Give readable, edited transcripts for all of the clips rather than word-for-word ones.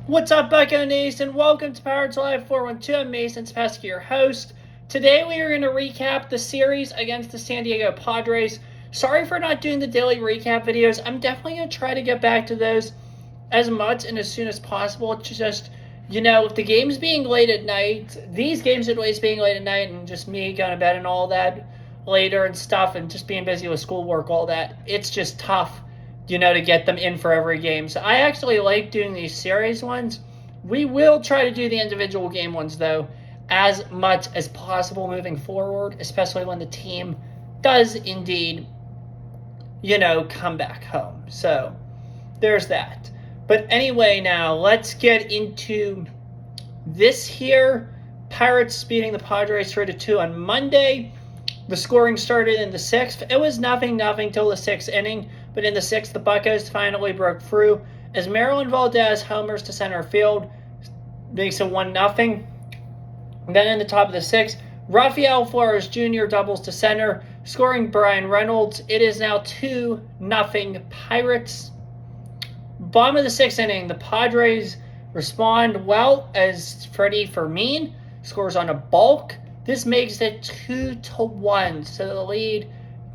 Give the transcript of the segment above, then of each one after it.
What's up, Bucko Nation? Welcome to Pirates Live 412. I'm Mason Spesky, your host. Today we are going to recap the series against the San Diego Padres. Sorry for not doing the daily recap videos. I'm definitely going to try to get back to those as much and as soon as possible. It's just, with the games being late at night, these games at least being late at night, and just me going to bed and all that later and stuff, and just being busy with schoolwork, all that, it's just tough to get them in for every game. So I actually like doing these series ones. We will try to do the individual game ones, though, as much as possible moving forward, especially when the team does indeed, come back home. So there's that. But anyway, now let's get into this here. Pirates beating the Padres 3-2 on Monday. The scoring started in the 6th. It was nothing till the 6th inning. But in the 6th, the Buccos finally broke through as Marilyn Valdez homers to center field, makes it 1-0. Then in the top of the 6th, Rafael Flores Jr. doubles to center, scoring Brian Reynolds. It is now 2-0 Pirates. Bottom of the 6th inning, the Padres respond well as Freddie Fermin scores on a balk. This makes it 2-1, so the lead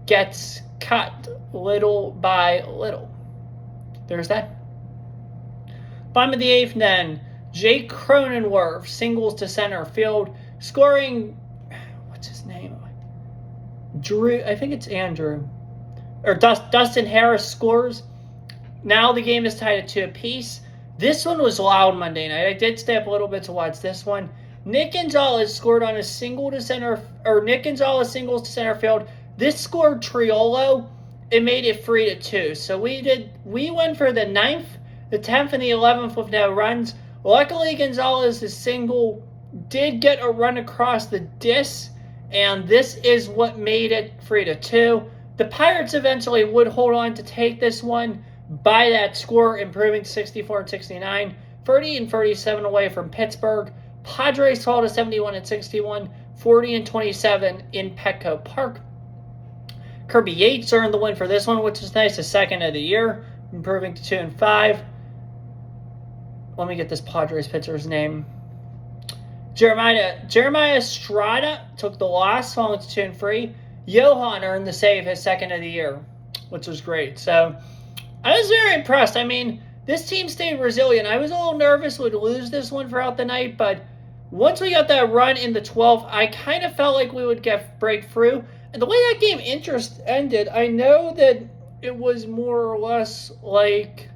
gets cut little by little. There's that. Bottom of the 8th then, Jake Cronenworth singles to center field, scoring, what's his name? Drew, I think it's Andrew. Or Dustin Harris scores. Now the game is tied at 2 apiece. This one was loud Monday night. I did stay up a little bit to watch this one. Nick Gonzalez scored on a single to center, or Nick Gonzalez singles to center field. This scored Triolo. It made it 3-2. So we went for the 9th, the 10th, and the 11th with no runs. Luckily, Gonzalez's single did get a run across the disc, and this is what made it 3-2. The Pirates eventually would hold on to take this one by that score, improving to 64-69, 30-37 away from Pittsburgh. Padres fall to 71-61, 40-27 in Petco Park. Kirby Yates earned the win for this one, which is nice. The second of the year, improving to 2-5. Let me get this Padres pitcher's name. Jeremiah Estrada took the loss, falling to 2-3. Johan earned the save, his second of the year, which was great. So I was very impressed. I mean, this team stayed resilient. I was a little nervous we'd lose this one throughout the night, but once we got that run in the 12th, I kind of felt like we would break through. And the way that game ended, I know that it was more or less like...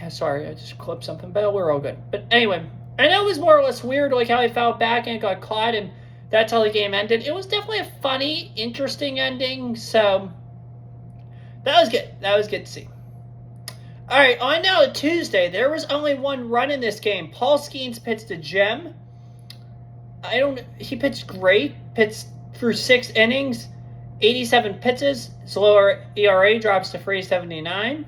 Sorry, I just clipped something, but we're all good. But anyway, I know it was more or less weird, like how I fell back and got caught, and that's how the game ended. It was definitely a funny, interesting ending, so that was good. That was good to see. All right, on now to Tuesday. There was only one run in this game. Paul Skeens pitched a gem. He pitched great. Pitched through 6 innings, 87 pitches. His lower ERA drops to 3.79.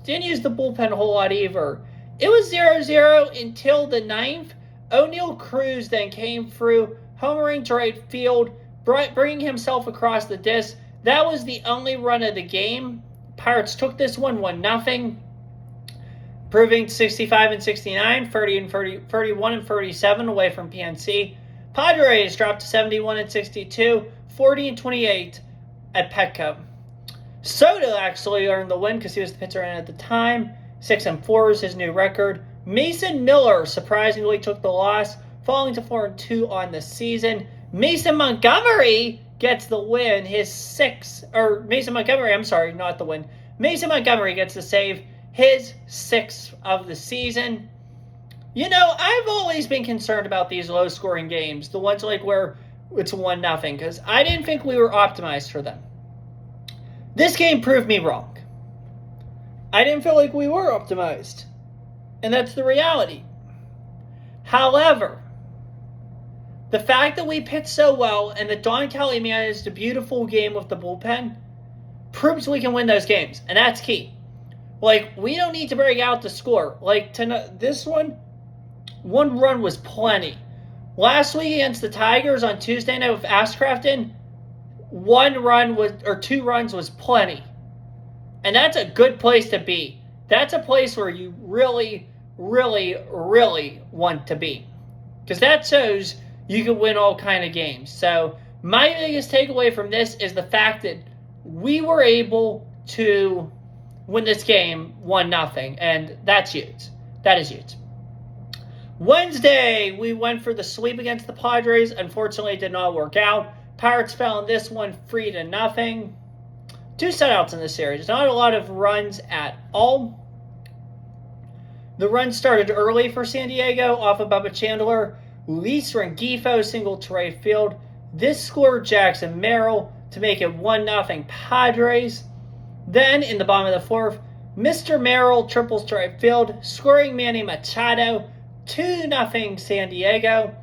Didn't use the bullpen a whole lot either. It was 0-0 until the 9th. O'Neal Cruz then came through, homering to right field, bringing himself across the disc. That was the only run of the game. Pirates took this one 1-0, proving 65-69, 31-37 away from PNC. Padres dropped to 71-62, 40-28 at Petco. Soto actually earned the win because he was the pitcher in at the time. 6-4 is his new record. Mason Miller surprisingly took the loss, falling to 4-2 on the season. Mason Montgomery gets the win. Mason Montgomery gets the save. His 6th of the season. I've always been concerned about these low-scoring games, the ones like where it's 1-0, because I didn't think we were optimized for them. This game proved me wrong. I didn't feel like we were optimized, and that's the reality. However, the fact that we pitched so well and that Don Kelly managed a beautiful game with the bullpen proves we can win those games, and that's key. We don't need to break out the score. This one run was plenty. Last week against the Tigers on Tuesday night with Ashcrafton, 2 runs was plenty. And that's a good place to be. That's a place where you really really, really want to beat. Because that shows you can win all kind of games. So my biggest takeaway from this is the fact that we were able to win this game 1-0, and that's huge. That is huge. Wednesday, we went for the sweep against the Padres. Unfortunately, it did not work out. Pirates fell in this one 3-0. 2 shutouts in this series. Not a lot of runs at all. The run started early for San Diego off of Bubba Chandler. Luis Rengifo single to right field. This scored Jackson Merrill to make it 1-0 Padres. Then, in the bottom of the fourth, Mr. Merrill triples to right field, scoring Manny Machado, 2-0 San Diego.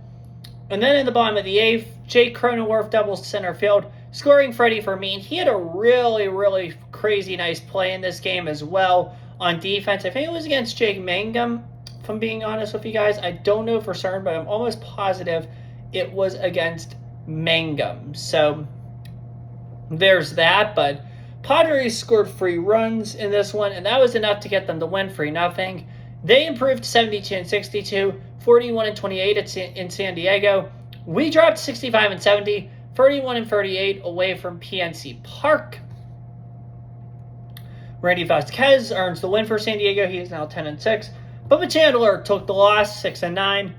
And then in the bottom of the eighth, Jake Cronenworth doubles center field, scoring Freddie Fermin. He had a really, really crazy nice play in this game as well on defense. I think it was against Jake Mangum, if I'm being honest with you guys. I don't know for certain, but I'm almost positive it was against Mangum. So there's that, but Padres scored 3 runs in this one, and that was enough to get them to win 3-0. They improved 72-62, 41-28 in San Diego. We dropped 65-70, 31-38 away from PNC Park. Randy Vasquez earns the win for San Diego. He is now 10-6. Bubba Chandler took the loss, 6-9.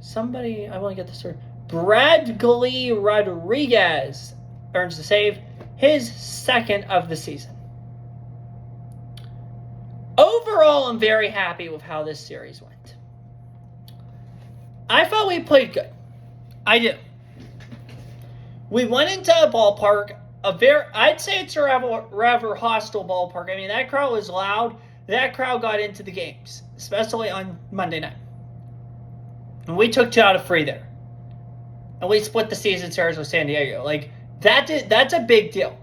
Somebody, I want to get this right. Bradley Rodriguez earns the save, his second of the season. Overall, I'm very happy with how this series went. I thought we played good. I do. We went into a ballpark, I'd say it's a rather hostile ballpark. I mean, that crowd was loud. That crowd got into the games, especially on Monday night. And we took 2 out of 3 there. And we split the season series with San Diego. Like, that's a big deal.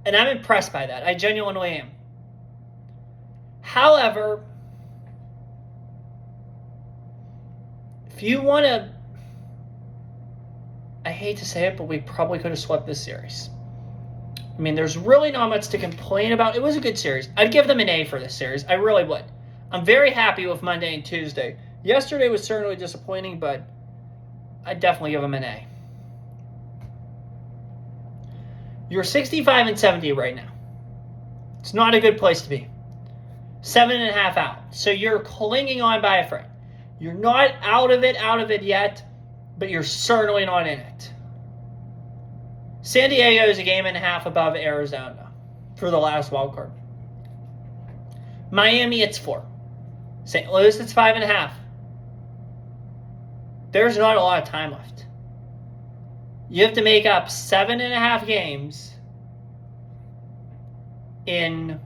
And I'm impressed by that. I genuinely am. However, if you want to, I hate to say it, but we probably could have swept this series. I mean, there's really not much to complain about. It was a good series. I'd give them an A for this series. I really would. I'm very happy with Monday and Tuesday. Yesterday was certainly disappointing, but I'd definitely give them an A. You're 65-70 right now. It's not a good place to be. 7.5 out. So you're clinging on by a thread. You're not out of it yet, but you're certainly not in it. San Diego is a 1.5 games above Arizona for the last wild card. Miami, it's 4. St. Louis, it's 5.5. There's not a lot of time left. You have to make up 7.5 games and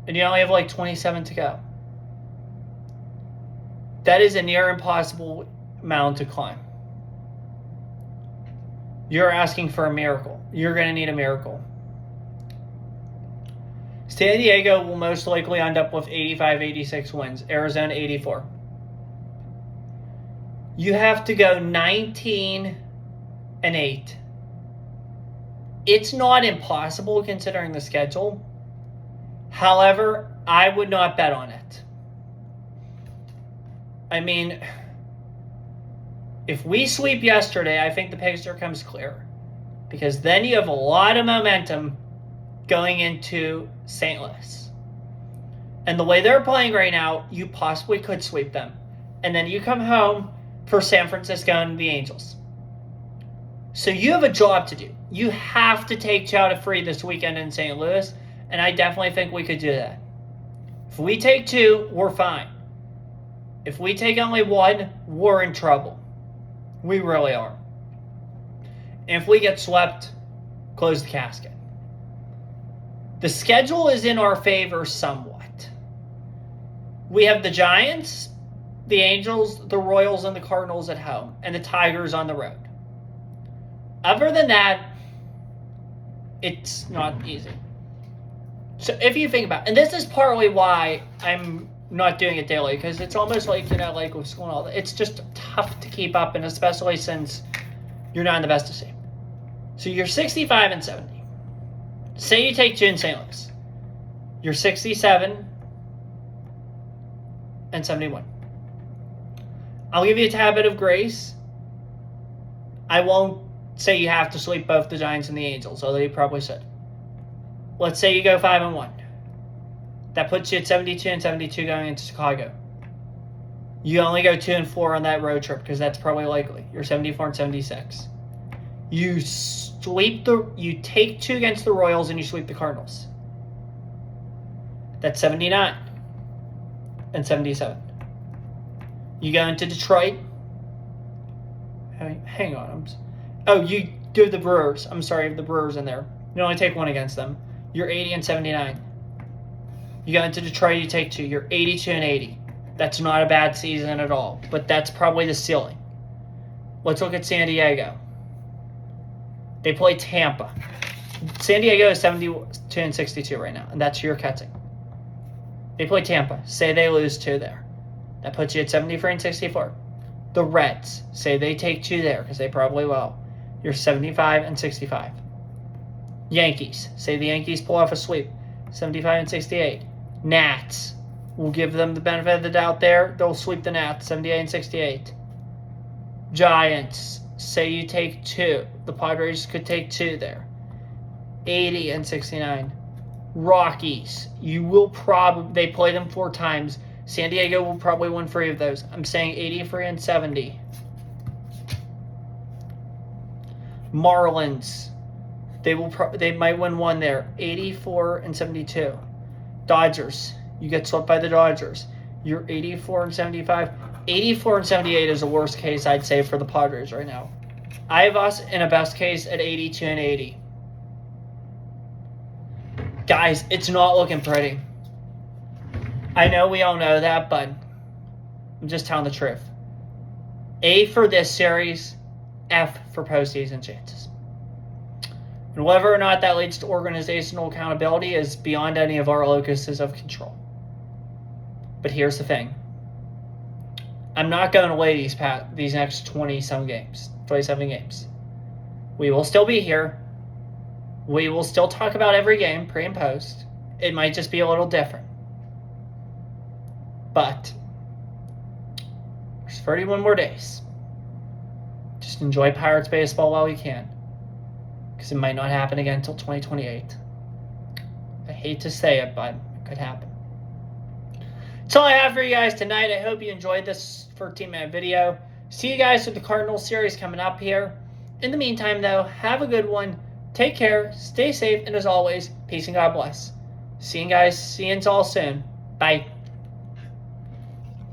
you only have like 27 to go. That is a near impossible mountain to climb. You're asking for a miracle. You're going to need a miracle. San Diego will most likely end up with 85-86 wins. Arizona, 84. You have to go 19-8. It's not impossible considering the schedule. However, I would not bet on it. I mean, if we sweep yesterday, I think the picture comes clear. Because then you have a lot of momentum going into St. Louis. And the way they're playing right now, you possibly could sweep them. And then you come home for San Francisco and the Angels. So you have a job to do. You have to take 2 out of 3 this weekend in St. Louis. And I definitely think we could do that. If we take 2, we're fine. If we take only 1, we're in trouble. We really are. And if we get swept, close the casket. The schedule is in our favor somewhat. We have the Giants, the Angels, the Royals, and the Cardinals at home, and the Tigers on the road. Other than that, it's not easy. So if you think about it, and this is partly why I'm not doing it daily, because it's almost like, like with school and all that, it's just tough to keep up, and especially since you're not in the best of shape. So you're 65-70. Say you take 2 in St. Louis. You're 67-70. and 71. I'll give you a tad bit of grace. I won't say you have to sweep both the Giants and the Angels, although you probably should. Let's say you go 5-1. That puts you at 72 and 72 going into Chicago. You only go 2-4 on that road trip because that's probably likely. You're 74 and 76. You take 2 against the Royals and you sweep the Cardinals. That's 79 and 77. You go into Detroit. Hang on. You do the Brewers. I'm sorry, the Brewers in there. You only take 1 against them. You're 80 and 79. You go into Detroit, you take 2. You're 82 and 80. That's not a bad season at all, but that's probably the ceiling. Let's look at San Diego. They play Tampa. San Diego is 72 and 62 right now, and that's who you're catching. They play Tampa. Say they lose 2 there. That puts you at 73 and 64. The Reds. Say they take 2 there, because they probably will. You're 75 and 65. Yankees. Say the Yankees pull off a sweep. 75 and 68. Nats. We'll give them the benefit of the doubt there. They'll sweep the Nats. 78 and 68. Giants. Say you take 2. The Padres could take 2 there. 80 and 69. Rockies. They play them 4 times. San Diego will probably win 3 of those. I'm saying 83 and 70. Marlins. They might win 1 there. 84 and 72. Dodgers. You get swept by the Dodgers. You're 84 and 75. 84 and 78 is the worst case, I'd say, for the Padres right now. I have us in a best case at 82 and 80. Guys, it's not looking pretty. I know we all know that, but I'm just telling the truth. A for this series, F for postseason chances. And whether or not that leads to organizational accountability is beyond any of our locuses of control. But here's the thing. I'm not going away these next 27 games. We will still be here. We will still talk about every game, pre and post. It might just be a little different. But there's 31 more days. Just enjoy Pirates baseball while we can. Because it might not happen again until 2028. I hate to say it, but it could happen. That's all I have for you guys tonight. I hope you enjoyed this 13-minute video. See you guys with the Cardinals series coming up here. In the meantime, though, have a good one. Take care, stay safe, and as always, peace and God bless. See you all soon. Bye.